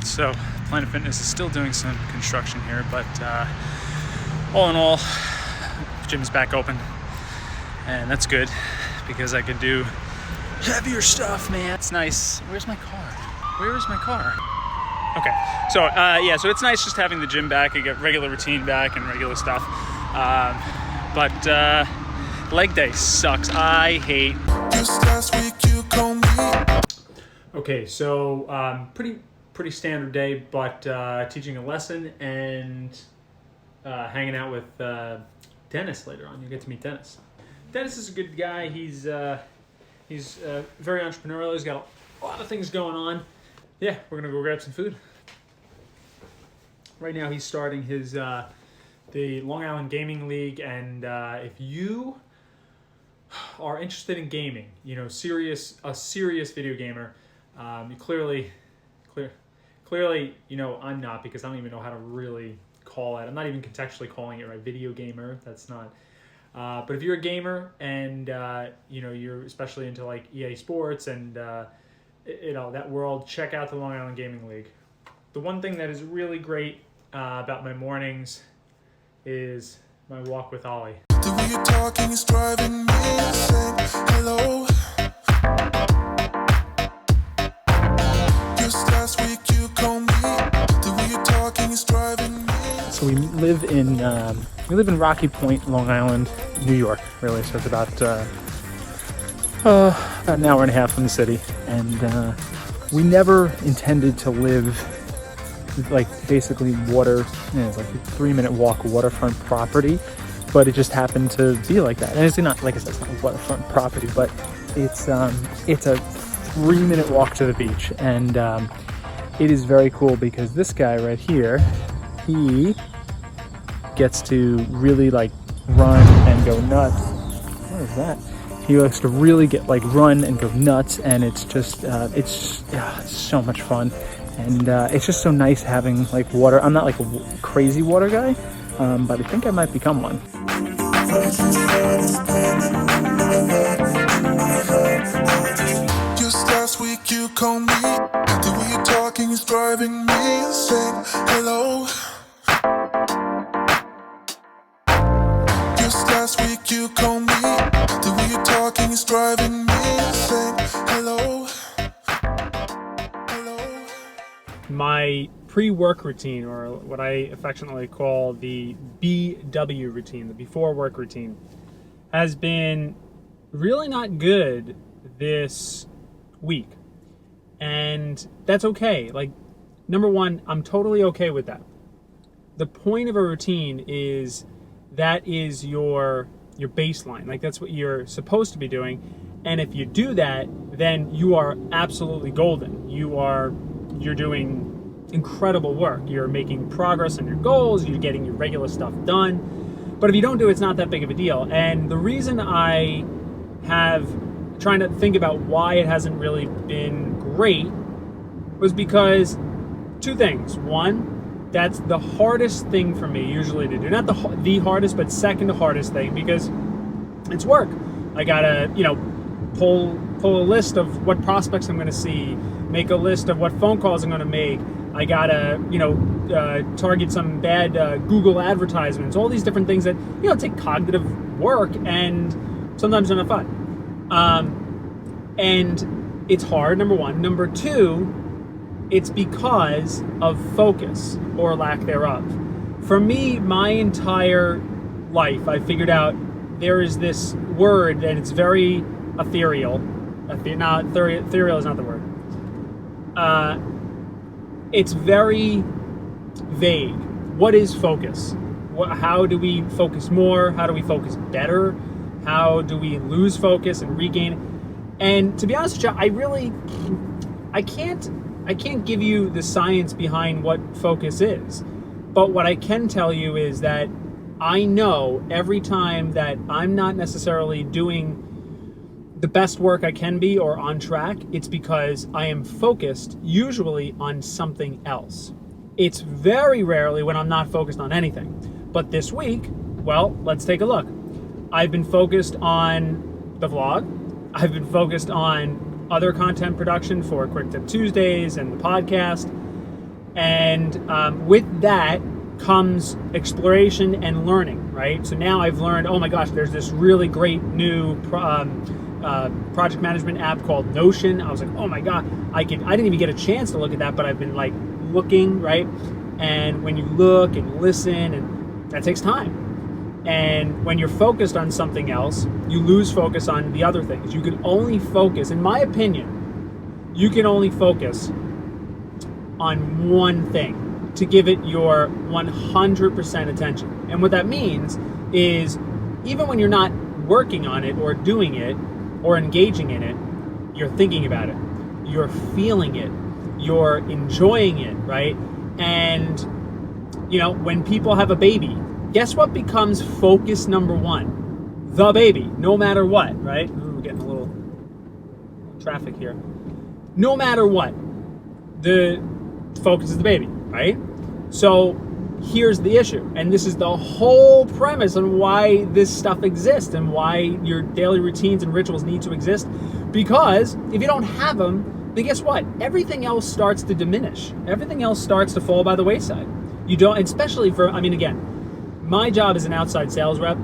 Alright, so Planet Fitness is still doing some construction here, but all in all, the gym's back open, and that's good because I can do heavier stuff, man. It's nice. Where's my car? Where is my car? Okay, so so it's nice just having the gym back. You get regular routine back and regular stuff, but leg day sucks. I hate. Just last week you called me. Okay, so pretty standard day, but teaching a lesson and hanging out with Dennis later on. You get to meet Dennis. Dennis is a good guy. He's very entrepreneurial. He's got a lot of things going on. Yeah, we're gonna go grab some food. Right now, he's starting his the Long Island Gaming League, and if you are interested in gaming, you know, a serious video gamer, you clearly, you know, I'm not, because I don't even know how to really call it. I'm not even contextually calling it right. Video gamer. That's not. But if you're a gamer and you know, you're especially into like EA Sports and you know, that world, check out the Long Island Gaming League. The one thing that is really great about my mornings is my walk with Ollie. The way you're talking is driving me insane. Hello. Just last week you called me. The way you're talking is driving me. So we live in Rocky Point, Long Island, New York, really. So it's about an hour and a half from the city, and we never intended to live like basically water. You know, it's like a 3-minute walk waterfront property, but it just happened to be like that. And it's not, like I said, it's not a waterfront property, but it's a 3-minute walk to the beach, and it is very cool because this guy right here, he gets to really like run and go nuts. What is that? He likes to really run and go nuts, and it's just it's so much fun, and it's just so nice having like water. I'm not like a crazy water guy, but I think I might become one. Just last week you called me. The way you're talking is driving me insane. Hello. Just last week you called me. The way you're talking is driving me insane. Hello. Hello. My pre-work routine, or what I affectionately call the BW routine, the before work routine, has been really not good this week. And that's okay. Like, number one, I'm totally okay with that. The point of a routine is that is your baseline. Like, that's what you're supposed to be doing. And if you do that, then you are absolutely golden. You're doing incredible work. You're making progress on your goals. You're getting your regular stuff done. But if you don't do it, it's not that big of a deal. And the reason I have trying to think about why it hasn't really been great was because two things. One, that's the hardest thing for me usually to do. Not the hardest, but second hardest thing, because it's work. I gotta, you know, pull a list of what prospects I'm gonna see, make a list of what phone calls I'm gonna make. I gotta, you know, target some bad Google advertisements, all these different things that, you know, take cognitive work and sometimes they're not fun. And it's hard, number one. Number two, it's because of focus or lack thereof. For me, my entire life, I figured out there is this word and it's very ethereal. Ethereal is not the word. It's very vague. What is focus? How do we focus more? How do we focus better? How do we lose focus and regain it? And to be honest with you, I can't give you the science behind what focus is. But what I can tell you is that I know every time that I'm not necessarily doing the best work I can be or on track, it's because I am focused usually on something else. It's very rarely when I'm not focused on anything. But this week, well, let's take a look. I've been focused on the vlog. I've been focused on other content production for Quick Tip Tuesdays and the podcast. And with that comes exploration and learning, right? So now I've learned, oh my gosh, there's this really great new project management app called Notion. I was like, oh my god, I didn't even get a chance to look at that, but I've been like looking, right? And when you look and listen, and that takes time. And when you're focused on something else, you lose focus on the other things. You can only focus, in my opinion, you can only focus on one thing to give it your 100% attention. And what that means is, even when you're not working on it or doing it or engaging in it, you're thinking about it, you're feeling it, you're enjoying it, right? And you know, when people have a baby, guess what becomes focus number one? The baby, no matter what, right? Ooh, we're getting a little traffic here. No matter what, the focus is the baby, right? So here's the issue, and this is the whole premise on why this stuff exists and why your daily routines and rituals need to exist. Because if you don't have them, then guess what? Everything else starts to diminish. Everything else starts to fall by the wayside. You don't, especially for, I mean, again, my job as an outside sales rep,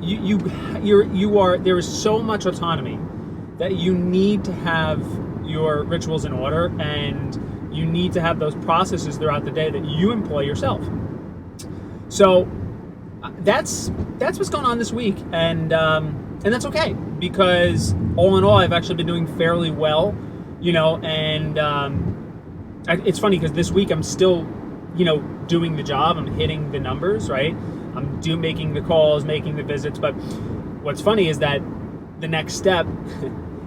there is so much autonomy that you need to have your rituals in order, and you need to have those processes throughout the day that you employ yourself. So that's what's going on this week, and that's okay, because all in all, I've actually been doing fairly well, you know. And it's funny because this week I'm still, you know, doing the job. I'm hitting the numbers, right? I'm making the calls, making the visits. But what's funny is that the next step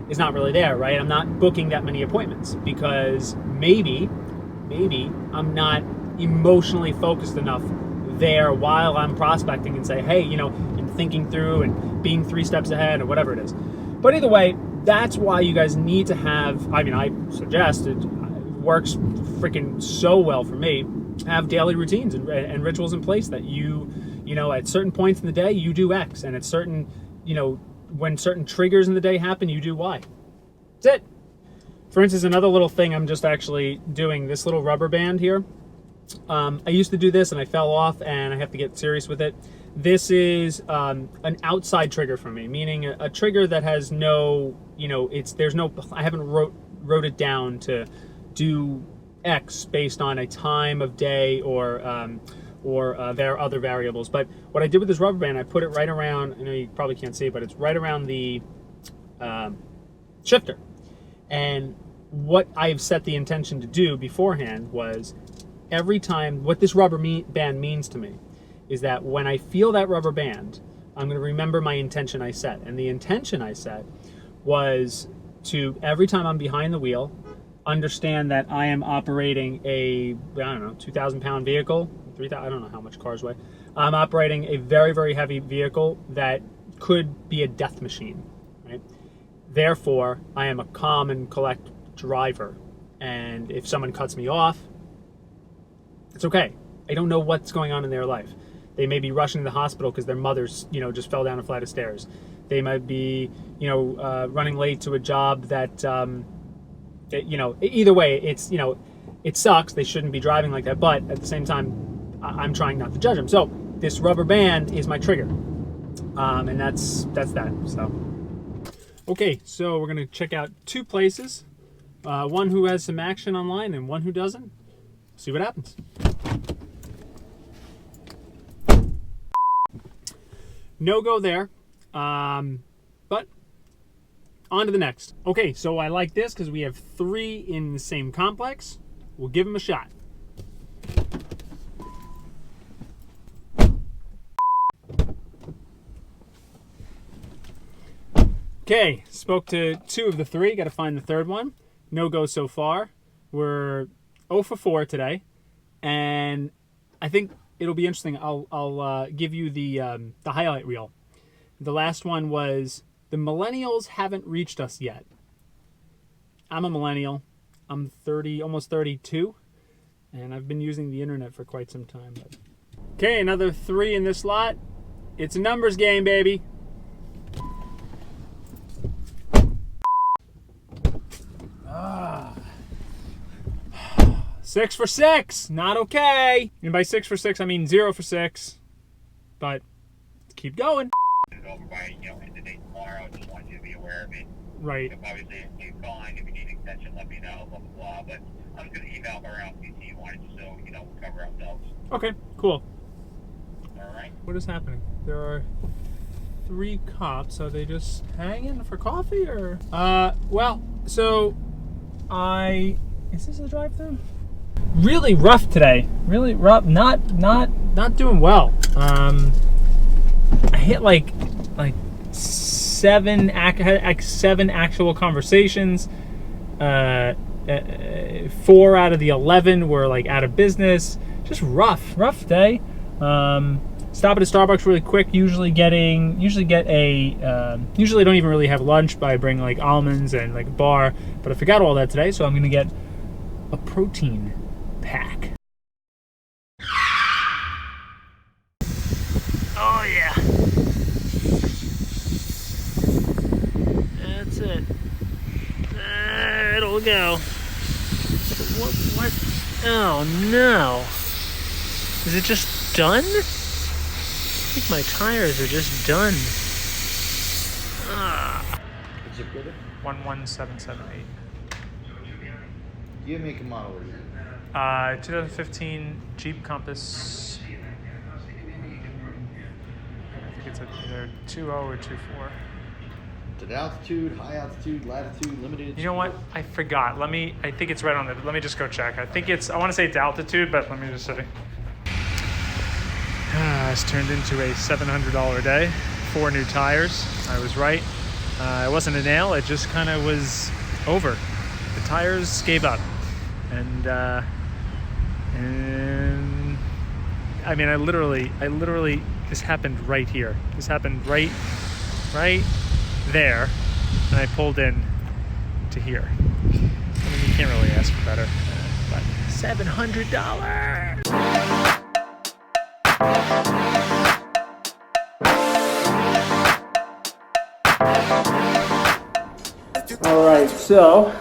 is not really there, right? I'm not booking that many appointments because maybe I'm not emotionally focused enough there while I'm prospecting and say, hey, you know, and thinking through and being 3 steps ahead or whatever it is. But either way, that's why you guys need to have, I mean, I suggest, it works freaking so well for me, have daily routines and rituals in place that you know, at certain points in the day, you do X, and at certain, you know, when certain triggers in the day happen, you do Y. That's it. For instance, another little thing I'm just actually doing, this little rubber band here. I used to do this and I fell off, and I have to get serious with it. This is an outside trigger for me, meaning a trigger that has no, you know, I haven't wrote it down to do X based on a time of day or there are other variables. But what I did with this rubber band, I put it right around, I know you probably can't see it, but it's right around the shifter. And what I've set the intention to do beforehand was, every time, what this rubber band means to me is that when I feel that rubber band, I'm going to remember my intention I set. And the intention I set was to, every time I'm behind the wheel, understand that I am operating a, I don't know, 2,000-pound vehicle, 3,000, I don't know how much cars weigh. I'm operating a very, very heavy vehicle that could be a death machine, right? Therefore, I am a calm and collect driver. And if someone cuts me off, it's okay. I don't know what's going on in their life. They may be rushing to the hospital because their mother's, you know, just fell down a flight of stairs. They might be, you know, running late to a job that, you know, either way, it's, you know, it sucks. They shouldn't be driving like that. But at the same time, I'm trying not to judge them. So this rubber band is my trigger. And that's that. So, okay, so we're going to check out 2 places. One who has some action online and one who doesn't. See what happens. No go there. But on to the next. Okay, so I like this because we have 3 in the same complex. We'll give them a shot. Okay, spoke to 2 of the 3. Got to find the 3rd one. No go so far. We're 0 for 4 today, and I think it'll be interesting. I'll give you the highlight reel. The last one was, the millennials haven't reached us yet. I'm a millennial. I'm 30, almost 32, and I've been using the internet for quite some time. But... Okay, another 3 in this lot. It's a numbers game, baby. 6 for 6, not okay. And by 6 for 6, I mean 0 for 6. But keep going. Over by, end of day tomorrow. Just want you to be aware of it. Right. Obviously, keep calling. If you need an extension, let me know. Blah blah blah. But I'm just gonna email her out if you wanted, so we'll cover ourselves. Okay, cool. All right. What is happening? There are 3 cops. Are they just hanging for coffee or? Well, so is this a drive-through? Really rough today. Really rough. Not doing well. I hit like 7 actual conversations. 4 out of the 11 were like out of business. Just rough day. Stop at a Starbucks really quick. Usually don't even really have lunch, but I bring like almonds and like a bar. But I forgot all that today, so I'm gonna get a protein pack. Oh yeah. That's it. It'll go. What? Oh no. Is it just done? I think my tires are just done. Zip code? 11778. Do you make a model? 2015 Jeep Compass. I think it's either 2.0 or 2.4. Is it altitude, high altitude, latitude, limited? You know what? I forgot. I think it's right on the. Let me just go check. I want to say it's altitude, but let me just see. It's turned into a $700 day. 4 new tires. I was right. It wasn't a nail. It just kind of was over. The tires gave up, and I mean, I literally. This happened right here. This happened right there, and I pulled in to here. I mean, you can't really ask for better. But $700. All right, so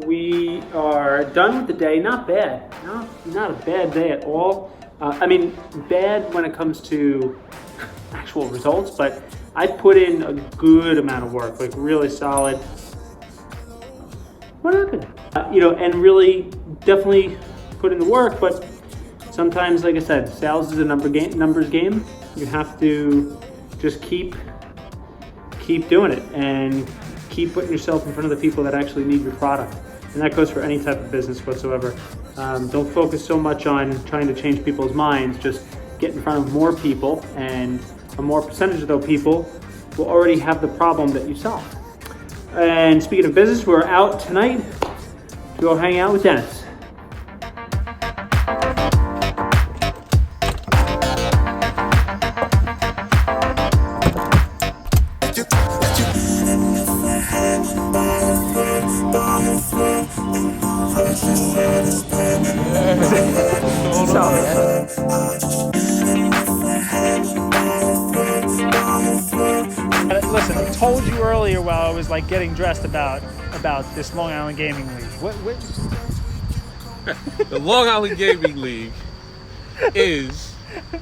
we are done with the day. Not bad. No, not a bad day at all. I mean, bad when it comes to actual results, but I put in a good amount of work, like really solid. What happened? And really definitely put in the work, but sometimes, like I said, sales is a numbers game. You have to just keep doing it and keep putting yourself in front of the people that actually need your product. And that goes for any type of business whatsoever. Don't focus so much on trying to change people's minds. Just get in front of more people, and a more percentage of those people will already have the problem that you solve. And speaking of business, we're out tonight to go hang out with Dennis. Listen, I told you earlier while I was like getting dressed about this Long Island Gaming League. What? The Long Island Gaming League is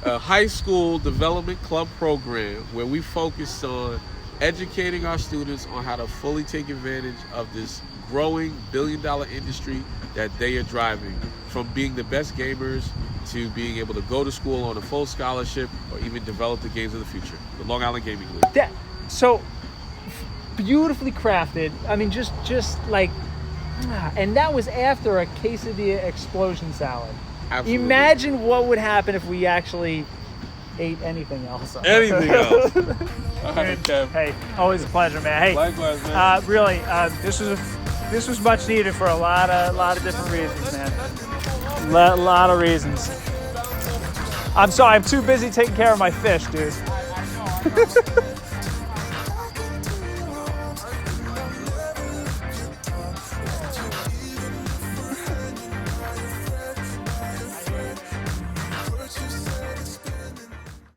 a high school development club program where we focus on educating our students on how to fully take advantage of this growing billion-dollar industry that they are driving, from being the best gamers to being able to go to school on a full scholarship or even develop the games of the future. The Long Island Gaming League. So beautifully crafted. I mean, just like, and that was after a quesadilla explosion salad. Absolutely. Imagine what would happen if we actually ate anything else. Anything else. All right, Kev. Hey, always a pleasure, man. Hey, Likewise, man. Really, this was much needed for a lot of different reasons, man. A lot of reasons. I'm sorry, I'm too busy taking care of my fish, dude.